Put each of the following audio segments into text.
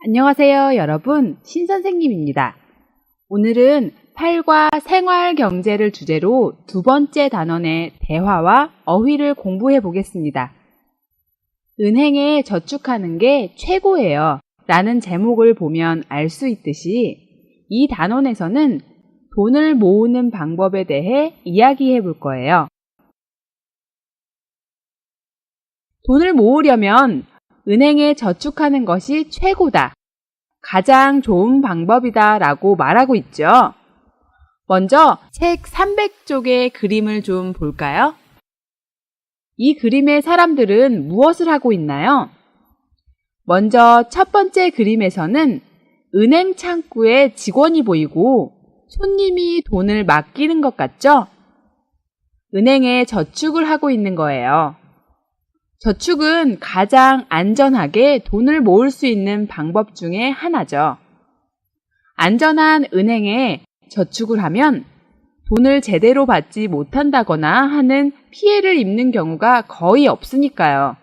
안녕하세요, 여러분. 신선생님입니다. 오늘은 팔과 생활 경제를 주제로 두 번째 단원의 대화와 어휘를 공부해 보겠습니다. 은행에 저축하는 게 최고예요 라는 제목을 보면 알 수 있듯이 이 단원에서는 돈을 모으는 방법에 대해 이야기해 볼 거예요. 돈을 모으려면 은행에 저축하는 것이 최고다, 가장 좋은 방법이다 라고 말하고 있죠. 먼저 책 300쪽의 그림을 좀 볼까요? 이 그림의 사람들은 무엇을 하고 있나요? 먼저 첫 번째 그림에서는 은행 창구에 직원이 보이고 손님이 돈을 맡기는 것 같죠? 은행에 저축을 하고 있는 거예요. 저축은 가장 안전하게 돈을 모을 수 있는 방법 중에 하나죠. 안전한 은행에 저축을 하면 돈을 제대로 받지 못한다거나 하는 피해를 입는 경우가 거의 없으니까요.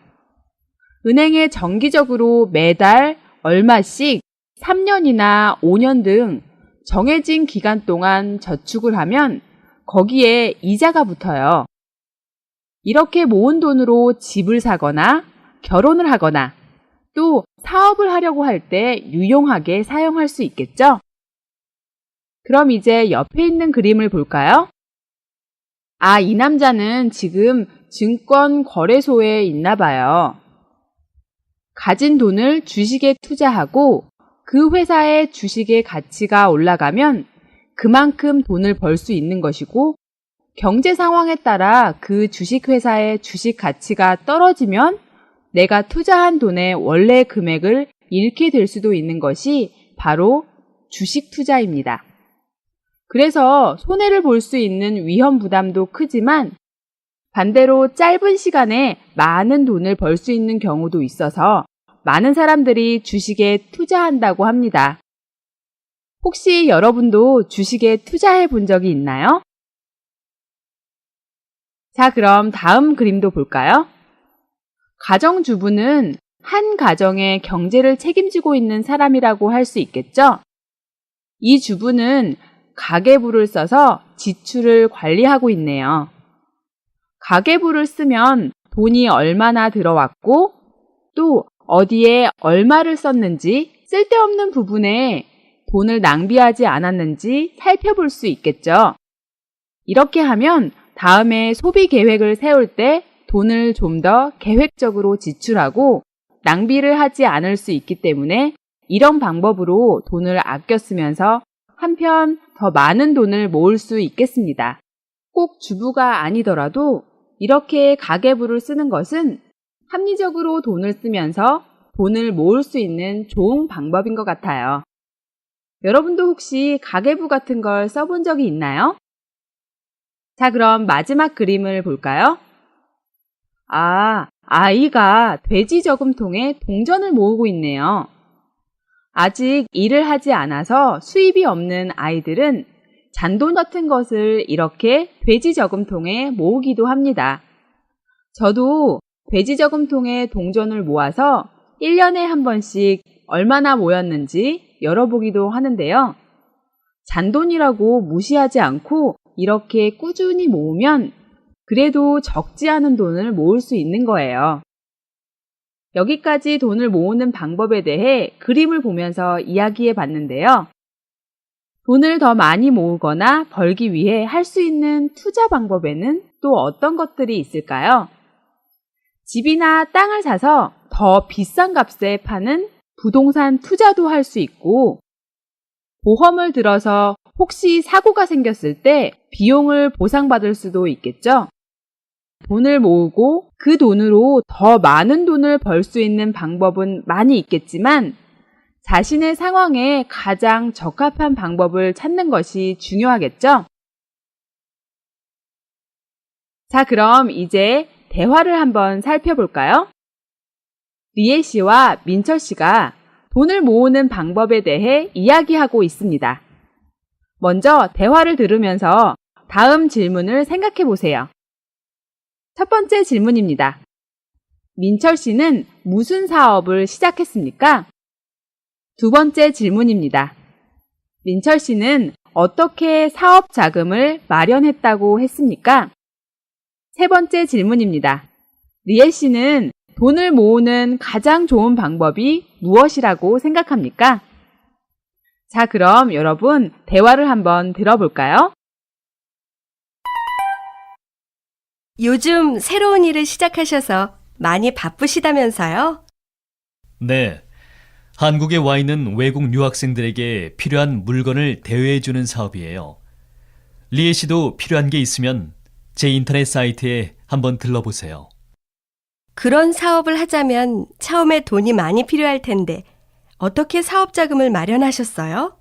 은행에 정기적으로 매달 얼마씩 3년이나 5년 등 정해진 기간 동안 저축을 하면 거기에 이자가 붙어요. 이렇게 모은 돈으로 집을 사거나 결혼을 하거나 또 사업을 하려고 할 때 유용하게 사용할 수 있겠죠? 그럼 이제 옆에 있는 그림을 볼까요? 이 남자는 지금 증권거래소에 있나 봐요. 가진 돈을 주식에 투자하고 그 회사의 주식의 가치가 올라가면 그만큼 돈을 벌 수 있는 것이고, 경제 상황에 따라 그 주식회사의 주식 가치가 떨어지면 내가 투자한 돈의 원래 금액을 잃게 될 수도 있는 것이 바로 주식 투자입니다. 그래서 손해를 볼 수 있는 위험 부담도 크지만 반대로 짧은 시간에 많은 돈을 벌 수 있는 경우도 있어서 많은 사람들이 주식에 투자한다고 합니다. 혹시 여러분도 주식에 투자해 본 적이 있나요? 자, 그럼 다음 그림도 볼까요? 가정주부는 한 가정의 경제를 책임지고 있는 사람이라고 할 수 있겠죠? 이 주부는 가계부를 써서 지출을 관리하고 있네요. 가계부를 쓰면 돈이 얼마나 들어왔고 또 어디에 얼마를 썼는지, 쓸데없는 부분에 돈을 낭비하지 않았는지 살펴볼 수 있겠죠. 이렇게 하면 다음에 소비 계획을 세울 때 돈을 좀 더 계획적으로 지출하고 낭비를 하지 않을 수 있기 때문에 이런 방법으로 돈을 아껴 쓰면서 한편 더 많은 돈을 모을 수 있겠습니다. 꼭 주부가 아니더라도 이렇게 가계부를 쓰는 것은 합리적으로 돈을 쓰면서 돈을 모을 수 있는 좋은 방법인 것 같아요. 여러분도 혹시 가계부 같은 걸 써본 적이 있나요? 자, 그럼 마지막 그림을 볼까요? 아이가 돼지 저금통에 동전을 모으고 있네요. 아직 일을 하지 않아서 수입이 없는 아이들은 잔돈 같은 것을 이렇게 돼지 저금통에 모으기도 합니다. 저도 돼지 저금통에 동전을 모아서 1년에 한 번씩 얼마나 모였는지 열어보기도 하는데요. 잔돈이라고 무시하지 않고 이렇게 꾸준히 모으면 그래도 적지 않은 돈을 모을 수 있는 거예요. 여기까지 돈을 모으는 방법에 대해 그림을 보면서 이야기해 봤는데요. 돈을 더 많이 모으거나 벌기 위해 할 수 있는 투자 방법에는 또 어떤 것들이 있을까요? 집이나 땅을 사서 더 비싼 값에 파는 부동산 투자도 할 수 있고, 보험을 들어서 혹시 사고가 생겼을 때 비용을 보상받을 수도 있겠죠? 돈을 모으고 그 돈으로 더 많은 돈을 벌 수 있는 방법은 많이 있겠지만 자신의 상황에 가장 적합한 방법을 찾는 것이 중요하겠죠? 자, 그럼 이제 대화를 한번 살펴볼까요? 리에 씨와 민철 씨가 돈을 모으는 방법에 대해 이야기하고 있습니다. 먼저 대화를 들으면서 다음 질문을 생각해 보세요. 첫 번째 질문입니다. 민철 씨는 무슨 사업을 시작했습니까? 두 번째 질문입니다. 민철 씨는 어떻게 사업 자금을 마련했다고 했습니까? 세 번째 질문입니다. 리에 씨는 돈을 모으는 가장 좋은 방법이 무엇이라고 생각합니까? 자, 그럼 여러분 대화를 한번 들어볼까요? 요즘 새로운 일을 시작하셔서 많이 바쁘시다면서요? 네. 한국에 와 있는 외국 유학생들에게 필요한 물건을 대여해주는 사업이에요. 리에 씨도 필요한 게 있으면 제 인터넷 사이트에 한번 들러보세요. 그런 사업을 하자면 처음에 돈이 많이 필요할 텐데 어떻게 사업 자금을 마련하셨어요?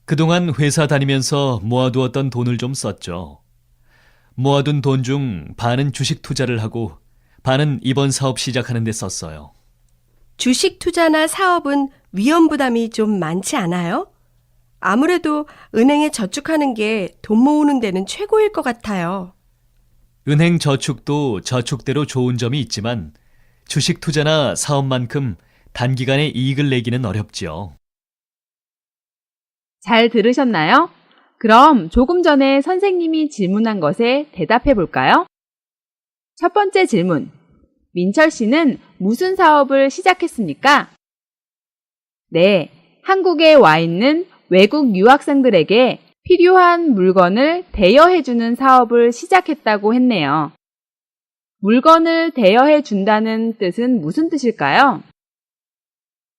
그동안 회사 다니면서 모아두었던 돈을 좀 썼죠. 모아둔 돈 중 반은 주식 투자를 하고 반은 이번 사업 시작하는 데 썼어요. 주식 투자나 사업은 위험 부담이 좀 많지 않아요? 아무래도 은행에 저축하는 게 돈 모으는 데는 최고일 것 같아요. 은행 저축도 저축대로 좋은 점이 있지만 주식 투자나 사업만큼 단기간에 이익을 내기는 어렵지요. 잘 들으셨나요? 그럼 조금 전에 선생님이 질문한 것에 대답해 볼까요? 첫 번째 질문. 민철 씨는 무슨 사업을 시작했습니까? 네, 한국에 와 있는 외국 유학생들에게 필요한 물건을 대여해주는 사업을 시작했다고 했네요. 물건을 대여해 준다는 뜻은 무슨 뜻일까요?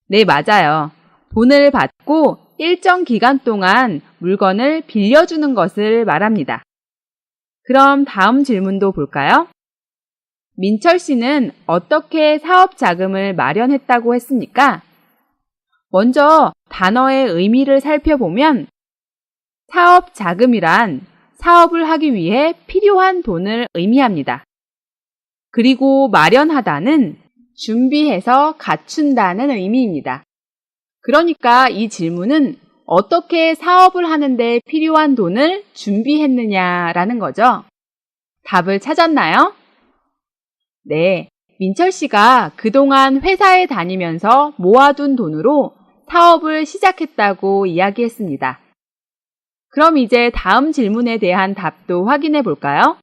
네, 맞아요. 돈을 받고 일정 기간 동안 물건을 빌려주는 것을 말합니다. 그럼 다음 질문도 볼까요? 민철 씨는 어떻게 사업 자금을 마련했다고 했습니까? 먼저 단어의 의미를 살펴보면 사업 자금이란 사업을 하기 위해 필요한 돈을 의미합니다. 그리고 마련하다는 준비해서 갖춘다는 의미입니다. 그러니까 이 질문은 어떻게 사업을 하는데 필요한 돈을 준비했느냐라는 거죠. 답을 찾았나요? 네, 민철 씨가 그동안 회사에 다니면서 모아둔 돈으로 사업을 시작했다고 이야기했습니다. 그럼 이제 다음 질문에 대한 답도 확인해 볼까요?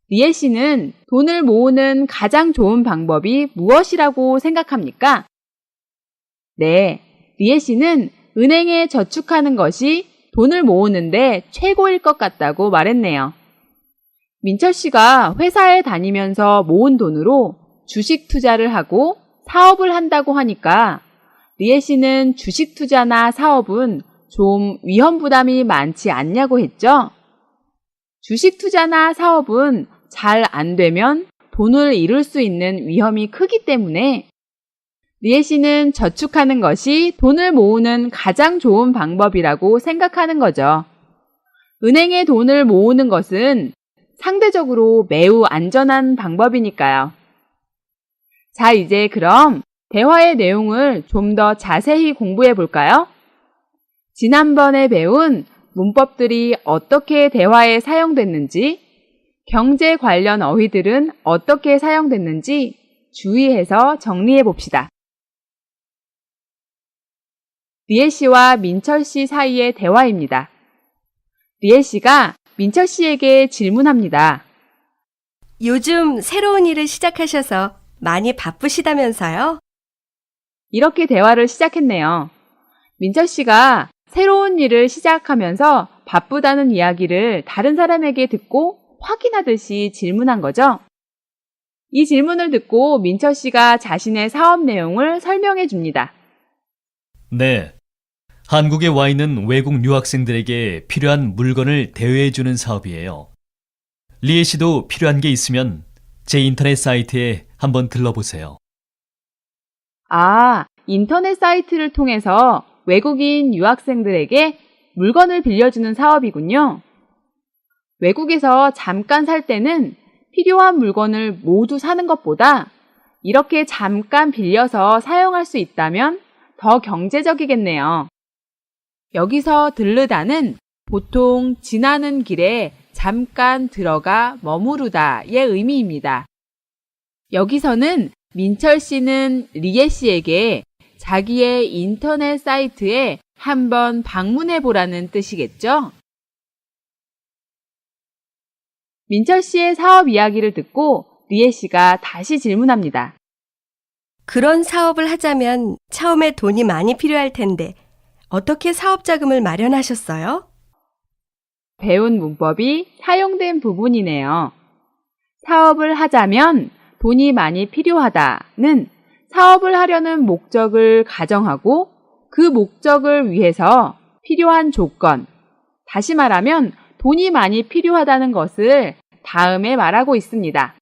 리에 씨는 돈을 모으는 가장 좋은 방법이 무엇이라고 생각합니까? 네, 리에 씨는 은행에 저축하는 것이 돈을 모으는데 최고일 것 같다고 말했네요. 민철 씨가 회사에 다니면서 모은 돈으로 주식 투자를 하고 사업을 한다고 하니까 리에 씨는 주식 투자나 사업은 좀 위험 부담이 많지 않냐고 했죠? 주식 투자나 사업은 잘 안 되면 돈을 잃을 수 있는 위험이 크기 때문에 리에 씨는 저축하는 것이 돈을 모으는 가장 좋은 방법이라고 생각하는 거죠. 은행에 돈을 모으는 것은 상대적으로 매우 안전한 방법이니까요. 자, 이제 그럼 대화의 내용을 좀 더 자세히 공부해 볼까요? 지난번에 배운 문법들이 어떻게 대화에 사용됐는지, 경제 관련 어휘들은 어떻게 사용됐는지 주의해서 정리해 봅시다. 리에 씨와 민철 씨 사이의 대화입니다. 리에 씨가 민철 씨에게 질문합니다. 요즘 새로운 일을 시작하셔서 많이 바쁘시다면서요? 이렇게 대화를 시작했네요. 민철 씨가 새로운 일을 시작하면서 바쁘다는 이야기를 다른 사람에게 듣고 확인하듯이 질문한 거죠. 이 질문을 듣고 민철 씨가 자신의 사업 내용을 설명해 줍니다. 네. 한국에 와 있는 외국 유학생들에게 필요한 물건을 대여해주는 사업이에요. 리에 씨도 필요한 게 있으면 제 인터넷 사이트에 한번 들러보세요. 아, 인터넷 사이트를 통해서 외국인 유학생들에게 물건을 빌려주는 사업이군요. 외국에서 잠깐 살 때는 필요한 물건을 모두 사는 것보다 이렇게 잠깐 빌려서 사용할 수 있다면 더 경제적이겠네요. 여기서 들르다는 보통 지나는 길에 잠깐 들어가 머무르다의 의미입니다. 여기서는 민철 씨는 리에 씨에게 자기의 인터넷 사이트에 한번 방문해 보라는 뜻이겠죠? 민철 씨의 사업 이야기를 듣고 리에 씨가 다시 질문합니다. 그런 사업을 하자면 처음에 돈이 많이 필요할 텐데 어떻게 사업 자금을 마련하셨어요? 배운 문법이 사용된 부분이네요. 사업을 하자면 돈이 많이 필요하다는 사업을 하려는 목적을 가정하고 그 목적을 위해서 필요한 조건, 다시 말하면 돈이 많이 필요하다는 것을 다음에 말하고 있습니다.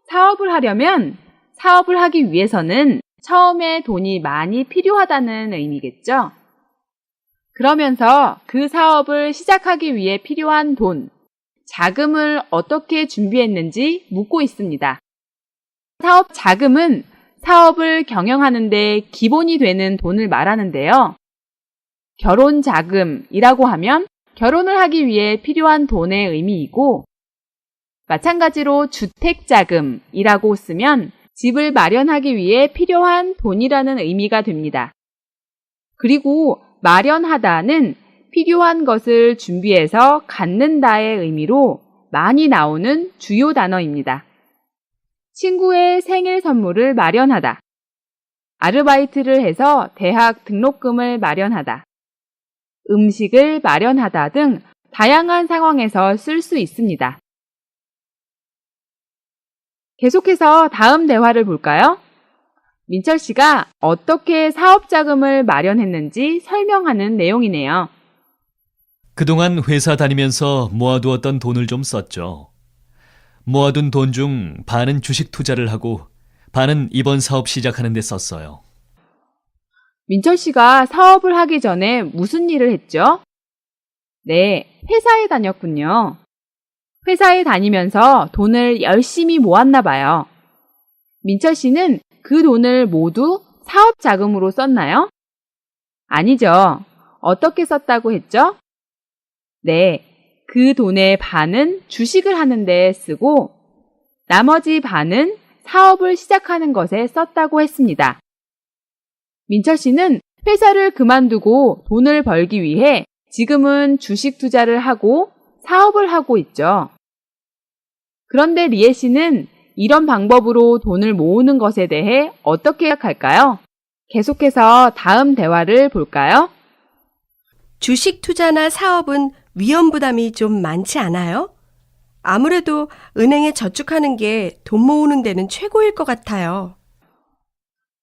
사업을 하려면 사업을 하기 위해서는 처음에 돈이 많이 필요하다는 의미겠죠? 그러면서 그 사업을 시작하기 위해 필요한 돈, 자금을 어떻게 준비했는지 묻고 있습니다. 사업 자금은 사업을 경영하는 데 기본이 되는 돈을 말하는데요. 결혼 자금이라고 하면 결혼을 하기 위해 필요한 돈의 의미이고, 마찬가지로 주택 자금이라고 쓰면 집을 마련하기 위해 필요한 돈이라는 의미가 됩니다. 그리고 마련하다는 필요한 것을 준비해서 갖는다의 의미로 많이 나오는 주요 단어입니다. 친구의 생일 선물을 마련하다. 아르바이트를 해서 대학 등록금을 마련하다. 음식을 마련하다 등 다양한 상황에서 쓸 수 있습니다. 계속해서 다음 대화를 볼까요? 민철 씨가 어떻게 사업 자금을 마련했는지 설명하는 내용이네요. 그동안 회사 다니면서 모아두었던 돈을 좀 썼죠. 모아둔 돈 중 반은 주식 투자를 하고 반은 이번 사업 시작하는 데 썼어요. 민철 씨가 사업을 하기 전에 무슨 일을 했죠? 네, 회사에 다녔군요. 회사에 다니면서 돈을 열심히 모았나 봐요. 민철 씨는 그 돈을 모두 사업 자금으로 썼나요? 아니죠. 어떻게 썼다고 했죠? 네, 그 돈의 반은 주식을 하는 데 쓰고 나머지 반은 사업을 시작하는 것에 썼다고 했습니다. 민철 씨는 회사를 그만두고 돈을 벌기 위해 지금은 주식 투자를 하고 사업을 하고 있죠. 그런데 리에 씨는 이런 방법으로 돈을 모으는 것에 대해 어떻게 생각할까요? 계속해서 다음 대화를 볼까요? 주식 투자나 사업은 위험 부담이 좀 많지 않아요? 아무래도 은행에 저축하는 게 돈 모으는 데는 최고일 것 같아요.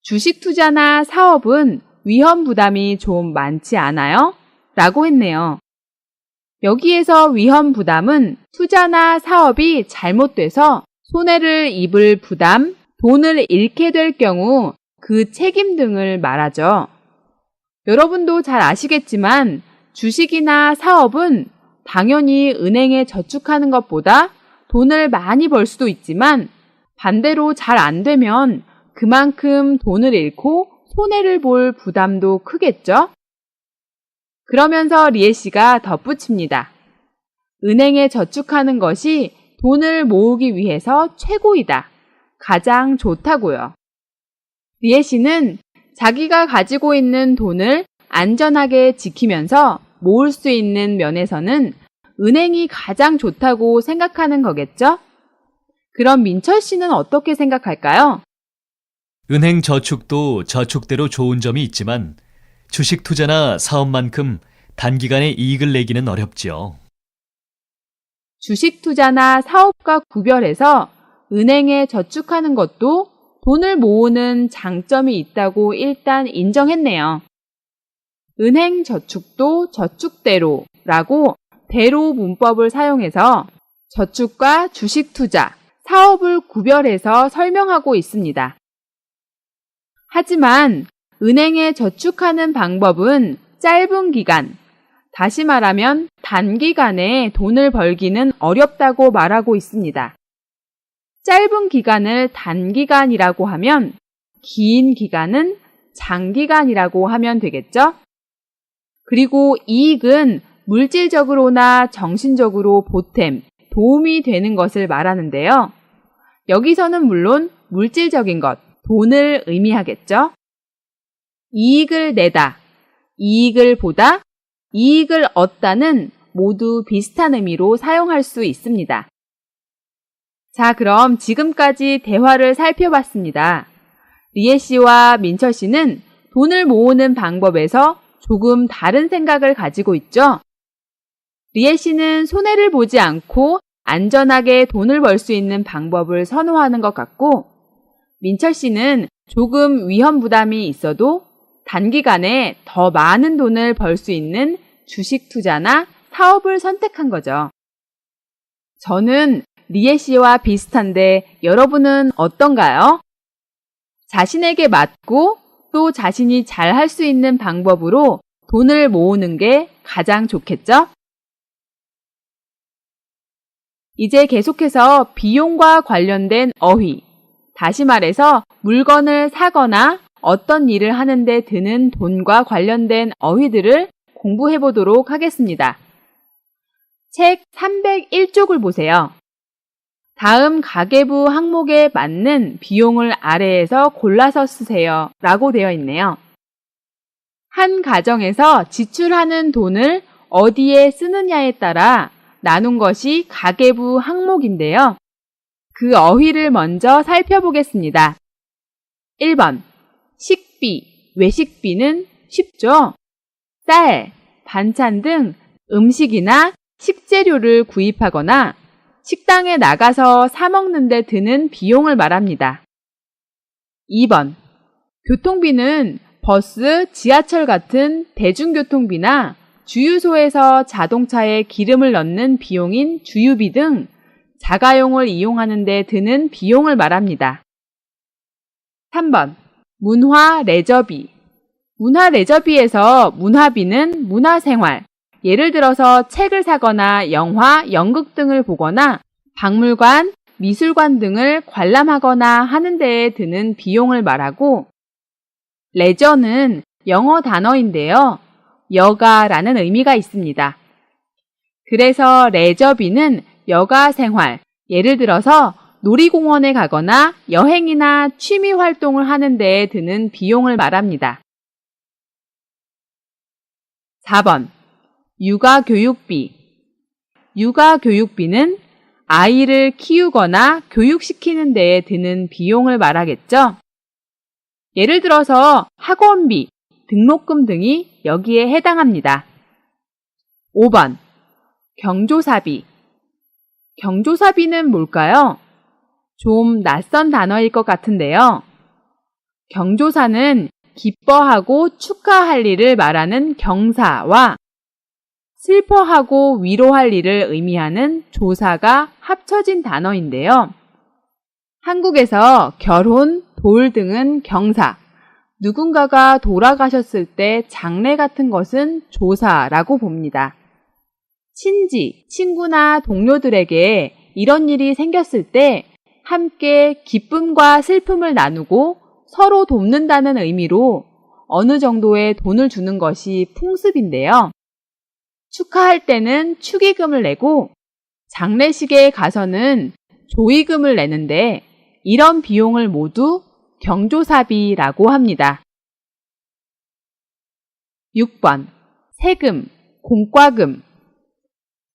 주식 투자나 사업은 위험 부담이 좀 많지 않아요? 라고 했네요. 여기에서 위험 부담은 투자나 사업이 잘못돼서 손해를 입을 부담, 돈을 잃게 될 경우 그 책임 등을 말하죠. 여러분도 잘 아시겠지만 주식이나 사업은 당연히 은행에 저축하는 것보다 돈을 많이 벌 수도 있지만 반대로 잘 안 되면 그만큼 돈을 잃고 손해를 볼 부담도 크겠죠? 그러면서 리에 씨가 덧붙입니다. 은행에 저축하는 것이 돈을 모으기 위해서 최고이다. 가장 좋다고요. 리에 씨는 자기가 가지고 있는 돈을 안전하게 지키면서 모을 수 있는 면에서는 은행이 가장 좋다고 생각하는 거겠죠? 그럼 민철 씨는 어떻게 생각할까요? 은행 저축도 저축대로 좋은 점이 있지만 주식 투자나 사업만큼 단기간에 이익을 내기는 어렵지요. 주식 투자나 사업과 구별해서 은행에 저축하는 것도 돈을 모으는 장점이 있다고 일단 인정했네요. 은행 저축도 저축대로라고 대로 문법을 사용해서 저축과 주식 투자, 사업을 구별해서 설명하고 있습니다. 하지만 은행에 저축하는 방법은 짧은 기간, 다시 말하면 단기간에 돈을 벌기는 어렵다고 말하고 있습니다. 짧은 기간을 단기간이라고 하면 긴 기간은 장기간이라고 하면 되겠죠? 그리고 이익은 물질적으로나 정신적으로 보탬, 도움이 되는 것을 말하는데요. 여기서는 물론 물질적인 것, 돈을 의미하겠죠? 이익을 내다, 이익을 보다, 이익을 얻다는 모두 비슷한 의미로 사용할 수 있습니다. 자, 그럼 지금까지 대화를 살펴봤습니다. 리에 씨와 민철 씨는 돈을 모으는 방법에서 조금 다른 생각을 가지고 있죠? 리에 씨는 손해를 보지 않고 안전하게 돈을 벌 수 있는 방법을 선호하는 것 같고, 민철 씨는 조금 위험 부담이 있어도 단기간에 더 많은 돈을 벌 수 있는 주식 투자나 사업을 선택한 거죠. 저는 리에 씨와 비슷한데 여러분은 어떤가요? 자신에게 맞고 또 자신이 잘 할 수 있는 방법으로 돈을 모으는 게 가장 좋겠죠? 이제 계속해서 비용과 관련된 어휘, 다시 말해서 물건을 사거나 어떤 일을 하는데 드는 돈과 관련된 어휘들을 공부해 보도록 하겠습니다. 책 301쪽을 보세요. 다음 가계부 항목에 맞는 비용을 아래에서 골라서 쓰세요 라고 되어 있네요. 한 가정에서 지출하는 돈을 어디에 쓰느냐에 따라 나눈 것이 가계부 항목인데요. 그 어휘를 먼저 살펴보겠습니다. 1번, 식비, 외식비는 쉽죠? 쌀, 반찬 등 음식이나 식재료를 구입하거나 식당에 나가서 사 먹는 데 드는 비용을 말합니다. 2번, 교통비는 버스, 지하철 같은 대중교통비나 주유소에서 자동차에 기름을 넣는 비용인 주유비 등 자가용을 이용하는 데 드는 비용을 말합니다. 3번, 문화 레저비. 문화 레저비에서 문화비는 문화생활, 예를 들어서 책을 사거나 영화, 연극 등을 보거나 박물관, 미술관 등을 관람하거나 하는 데에 드는 비용을 말하고, 레저는 영어 단어인데요. 여가라는 의미가 있습니다. 그래서 레저비는 여가 생활, 예를 들어서 놀이공원에 가거나 여행이나 취미 활동을 하는 데에 드는 비용을 말합니다. 4번, 육아교육비. 육아교육비는 아이를 키우거나 교육시키는 데에 드는 비용을 말하겠죠. 예를 들어서 학원비, 등록금 등이 여기에 해당합니다. 5번, 경조사비. 경조사비는 뭘까요? 좀 낯선 단어일 것 같은데요. 경조사는 기뻐하고 축하할 일을 말하는 경사와 슬퍼하고 위로할 일을 의미하는 조사가 합쳐진 단어인데요. 한국에서 결혼, 돌 등은 경사, 누군가가 돌아가셨을 때 장례 같은 것은 조사라고 봅니다. 친지, 친구나 동료들에게 이런 일이 생겼을 때 함께 기쁨과 슬픔을 나누고 서로 돕는다는 의미로 어느 정도의 돈을 주는 것이 풍습인데요. 축하할 때는 축의금을 내고 장례식에 가서는 조의금을 내는데 이런 비용을 모두 경조사비라고 합니다. 6번, 세금, 공과금.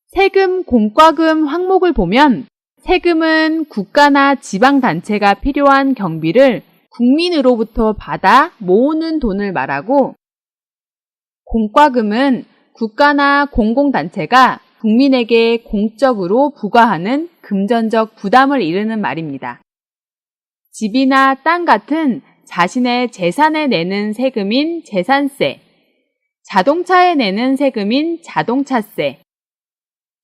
세금, 공과금 항목을 보면 세금은 국가나 지방단체가 필요한 경비를 국민으로부터 받아 모으는 돈을 말하고, 공과금은 국가나 공공단체가 국민에게 공적으로 부과하는 금전적 부담을 이르는 말입니다. 집이나 땅 같은 자신의 재산에 내는 세금인 재산세, 자동차에 내는 세금인 자동차세,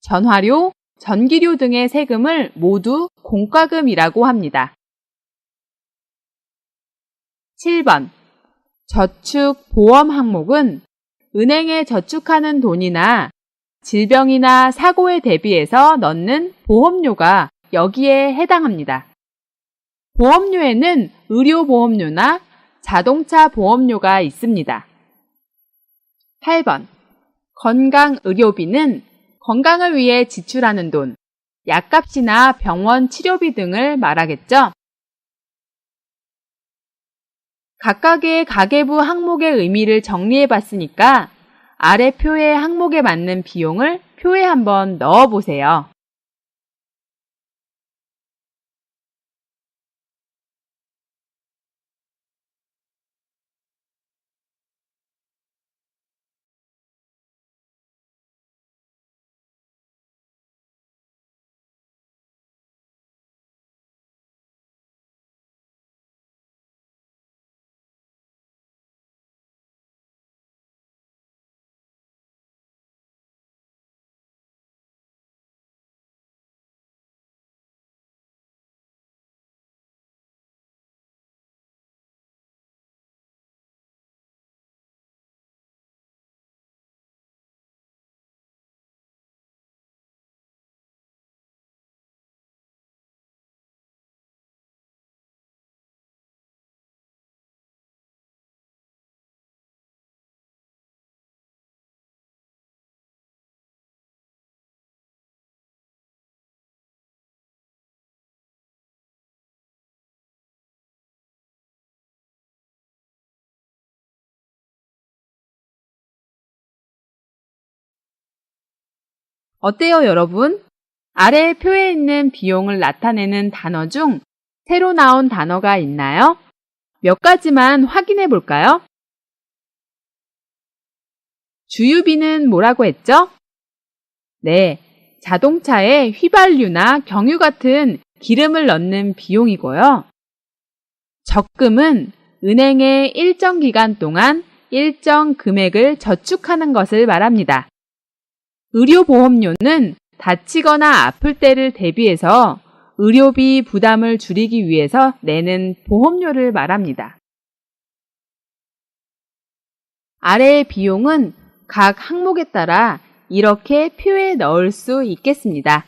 전화료, 전기료 등의 세금을 모두 공과금이라고 합니다. 7번, 저축 보험 항목은 은행에 저축하는 돈이나 질병이나 사고에 대비해서 넣는 보험료가 여기에 해당합니다. 보험료에는 의료보험료나 자동차 보험료가 있습니다. 8번, 건강의료비는 건강을 위해 지출하는 돈, 약값이나 병원 치료비 등을 말하겠죠. 각각의 가계부 항목의 의미를 정리해 봤으니까 아래 표의 항목에 맞는 비용을 표에 한번 넣어 보세요. 어때요, 여러분? 아래 표에 있는 비용을 나타내는 단어 중 새로 나온 단어가 있나요? 몇 가지만 확인해 볼까요? 주유비는 뭐라고 했죠? 네, 자동차에 휘발유나 경유 같은 기름을 넣는 비용이고요. 적금은 은행에 일정 기간 동안 일정 금액을 저축하는 것을 말합니다. 의료보험료는 다치거나 아플 때를 대비해서 의료비 부담을 줄이기 위해서 내는 보험료를 말합니다. 아래의 비용은 각 항목에 따라 이렇게 표에 넣을 수 있겠습니다.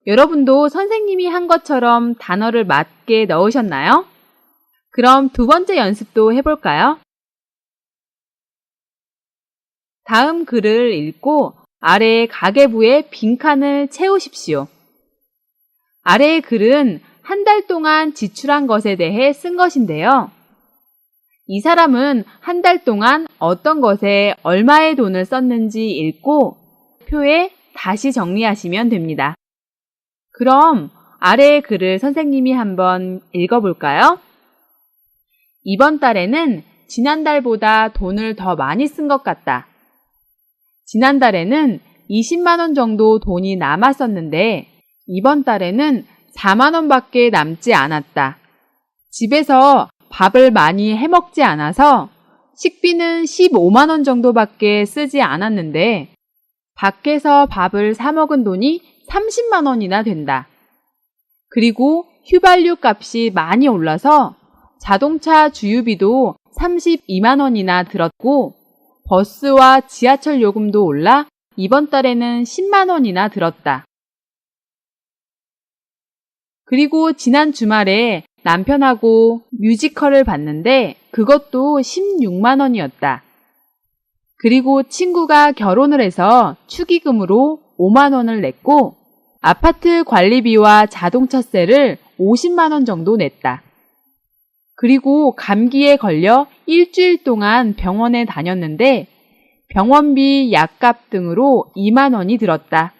여러분도 선생님이 한 것처럼 단어를 맞게 넣으셨나요? 그럼 두 번째 연습도 해볼까요? 다음 글을 읽고 아래 가계부에 빈칸을 채우십시오. 아래의 글은 한 달 동안 지출한 것에 대해 쓴 것인데요. 이 사람은 한 달 동안 어떤 것에 얼마의 돈을 썼는지 읽고 표에 다시 정리하시면 됩니다. 그럼 아래의 글을 선생님이 한번 읽어볼까요? 이번 달에는 지난달보다 돈을 더 많이 쓴 것 같다. 지난달에는 20만 원 정도 돈이 남았었는데 이번 달에는 4만 원밖에 남지 않았다. 집에서 밥을 많이 해먹지 않아서 식비는 15만 원 정도밖에 쓰지 않았는데 밖에서 밥을 사 먹은 돈이 30만 원이나 된다. 그리고 휘발유 값이 많이 올라서 자동차 주유비도 32만 원이나 들었고 버스와 지하철 요금도 올라 이번 달에는 10만 원이나 들었다. 그리고 지난 주말에 남편하고 뮤지컬을 봤는데 그것도 16만 원이었다. 그리고 친구가 결혼을 해서 축의금으로 5만 원을 냈고 아파트 관리비와 자동차세를 50만 원 정도 냈다. 그리고 감기에 걸려 일주일 동안 병원에 다녔는데 병원비, 약값 등으로 2만 원이 들었다.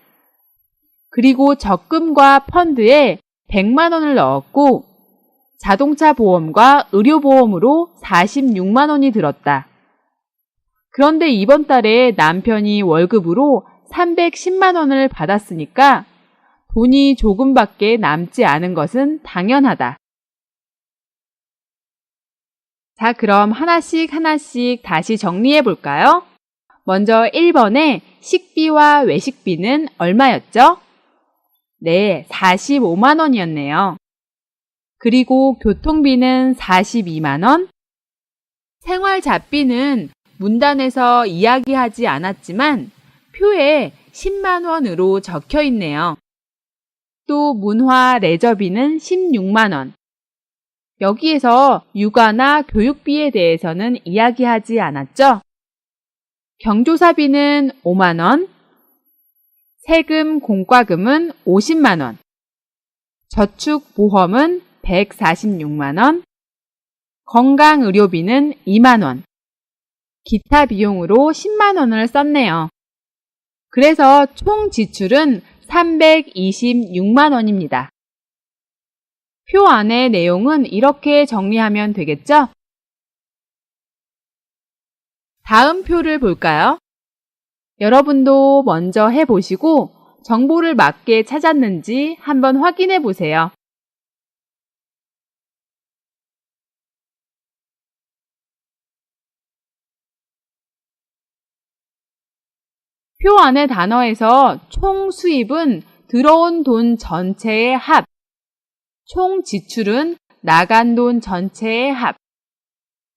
그리고 적금과 펀드에 100만 원을 넣었고 자동차 보험과 의료보험으로 46만 원이 들었다. 그런데 이번 달에 남편이 월급으로 310만 원을 받았으니까 돈이 조금밖에 남지 않은 것은 당연하다. 자, 그럼 하나씩 다시 정리해 볼까요? 먼저 1번에 식비와 외식비는 얼마였죠? 네, 45만 원이었네요. 그리고 교통비는 42만 원. 생활잡비는 문단에서 이야기하지 않았지만 표에 10만 원으로 적혀 있네요. 또 문화 레저비는 16만 원. 여기에서 육아나 교육비에 대해서는 이야기하지 않았죠? 경조사비는 5만 원. 세금 공과금은 50만 원. 저축보험은 146만 원. 건강의료비는 2만 원. 기타 비용으로 10만 원을 썼네요. 그래서 총 지출은 326만 원입니다. 표 안의 내용은 이렇게 정리하면 되겠죠? 다음 표를 볼까요? 여러분도 먼저 해보시고 정보를 맞게 찾았는지 한번 확인해 보세요. 표 안의 단어에서 총 수입은 들어온 돈 전체의 합, 총 지출은 나간 돈 전체의 합,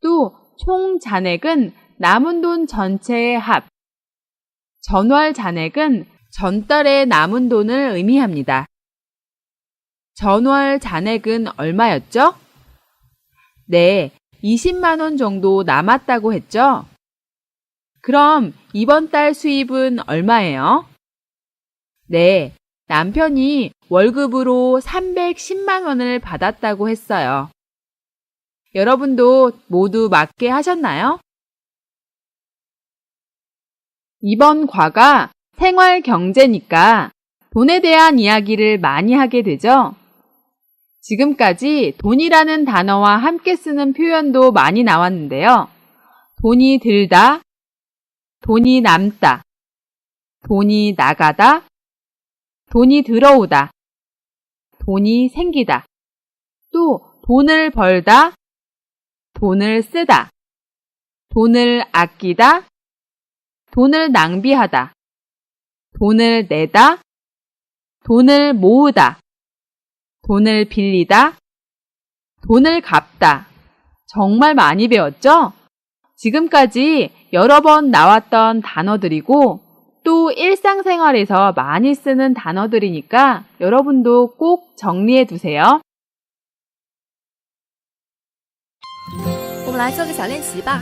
또 총 잔액은 남은 돈 전체의 합, 전월 잔액은 전달에 남은 돈을 의미합니다. 전월 잔액은 얼마였죠? 네, 20만 원 정도 남았다고 했죠? 그럼 이번 달 수입은 얼마예요? 네, 남편이 월급으로 310만 원을 받았다고 했어요. 여러분도 모두 맞게 하셨나요? 이번 과가 생활 경제니까 돈에 대한 이야기를 많이 하게 되죠? 지금까지 돈이라는 단어와 함께 쓰는 표현도 많이 나왔는데요. 돈이 들다, 돈이 남다, 돈이 나가다, 돈이 들어오다, 돈이 생기다, 또 돈을 벌다, 돈을 쓰다, 돈을 아끼다, 돈을 낭비하다, 돈을 내다, 돈을 모으다, 돈을 빌리다, 돈을 갚다. 정말 많이 배웠죠? 지금까지 여러 번 나왔던 단어들이고 또 일상생활에서 많이 쓰는 단어들이니까 여러분도 꼭 정리해 두세요. 我们来做个小练习吧。